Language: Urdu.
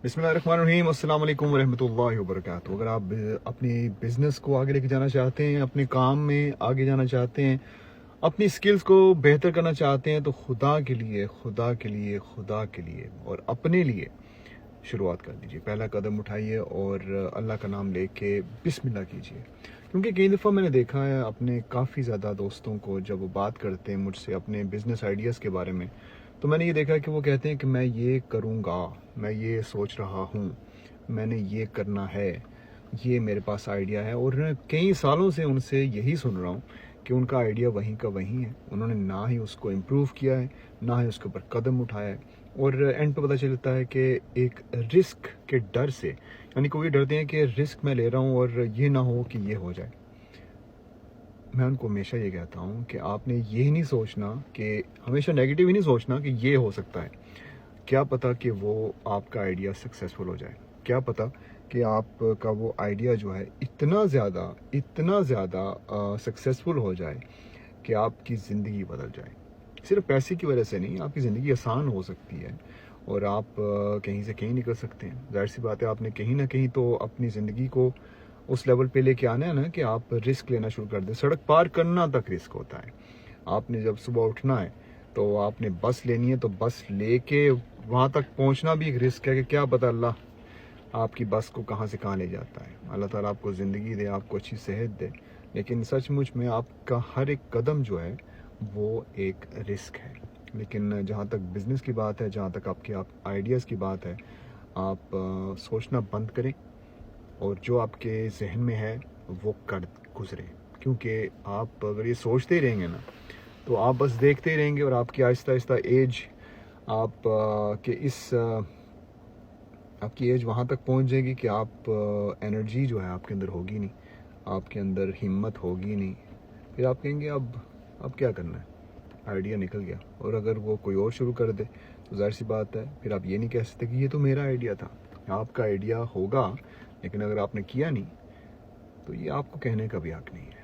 بسم اللہ الرحمن الرحیم، السلام علیکم ورحمۃ اللہ وبرکاتہ۔ اگر آپ اپنی بزنس کو آگے لے کے جانا چاہتے ہیں، اپنے کام میں آگے جانا چاہتے ہیں، اپنی سکلز کو بہتر کرنا چاہتے ہیں، تو خدا کے لیے خدا کے لیے خدا کے لیے اور اپنے لیے شروعات کر دیجیے۔ پہلا قدم اٹھائیے اور اللہ کا نام لے کے بسم اللہ کیجیے۔ کیونکہ کئی دفعہ میں نے دیکھا ہے اپنے کافی زیادہ دوستوں کو، جب وہ بات کرتے ہیں مجھ سے اپنے بزنس آئیڈیاز کے بارے میں، تو میں نے یہ دیکھا کہ وہ کہتے ہیں کہ میں یہ کروں گا، میں یہ سوچ رہا ہوں، میں نے یہ کرنا ہے، یہ میرے پاس آئیڈیا ہے، اور کئی سالوں سے ان سے یہی سن رہا ہوں کہ ان کا آئیڈیا وہیں کا وہیں ہے۔ انہوں نے نہ ہی اس کو امپروو کیا ہے، نہ ہی اس کے اوپر قدم اٹھایا ہے، اور اینڈ پہ پتہ چلتا ہے کہ ایک رسک کے ڈر سے، یعنی کوئی ڈرتے ہیں کہ رسک میں لے رہا ہوں اور یہ نہ ہو کہ یہ ہو جائے۔ میں ان کو ہمیشہ یہ کہتا ہوں کہ آپ نے یہ نہیں سوچنا، کہ ہمیشہ نیگیٹو ہی نہیں سوچنا کہ یہ ہو سکتا ہے۔ کیا پتہ کہ وہ آپ کا آئیڈیا سکسیسفل ہو جائے، کیا پتہ کہ آپ کا وہ آئیڈیا جو ہے اتنا زیادہ سکسیسفل ہو جائے کہ آپ کی زندگی بدل جائے۔ صرف پیسے کی وجہ سے نہیں، آپ کی زندگی آسان ہو سکتی ہے اور آپ کہیں سے کہیں نکل سکتے ہیں۔ ظاہر سی بات ہے، آپ نے کہیں نہ کہیں تو اپنی زندگی کو اس لیول پہ لے کے آنا ہے نا کہ آپ رسک لینا شروع کر دیں۔ سڑک پار کرنا تک رسک ہوتا ہے۔ آپ نے جب صبح اٹھنا ہے تو آپ نے بس لینی ہے، تو بس لے کے وہاں تک پہنچنا بھی ایک رسک ہے کہ کیا پتہ اللہ آپ کی بس کو کہاں سے کہاں لے جاتا ہے۔ اللہ تعالیٰ آپ کو زندگی دے، آپ کو اچھی صحت دے، لیکن سچ مچ میں آپ کا ہر ایک قدم جو ہے وہ ایک رسک ہے۔ لیکن جہاں تک بزنس کی بات ہے، جہاں تک آپ کے آئیڈیاز کی بات ہے، آپ سوچنا بند کریں اور جو آپ کے ذہن میں ہے وہ کر گزرے۔ کیونکہ آپ اگر یہ سوچتے ہی رہیں گے نا، تو آپ بس دیکھتے ہی رہیں گے، اور آپ کی آہستہ آہستہ ایج، آپ آپ کی ایج وہاں تک پہنچ جائے گی کہ آپ انرجی جو ہے آپ کے اندر ہوگی نہیں، آپ کے اندر ہمت ہوگی نہیں۔ پھر آپ کہیں گے اب کیا کرنا ہے، آئیڈیا نکل گیا۔ اور اگر وہ کوئی اور شروع کر دے تو ظاہر سی بات ہے، پھر آپ یہ نہیں کہہ سکتے کہ یہ تو میرا آئیڈیا تھا۔ آپ کا آئیڈیا ہوگا، لیکن اگر آپ نے کیا نہیں تو یہ آپ کو کہنے کا بھی حق نہیں ہے۔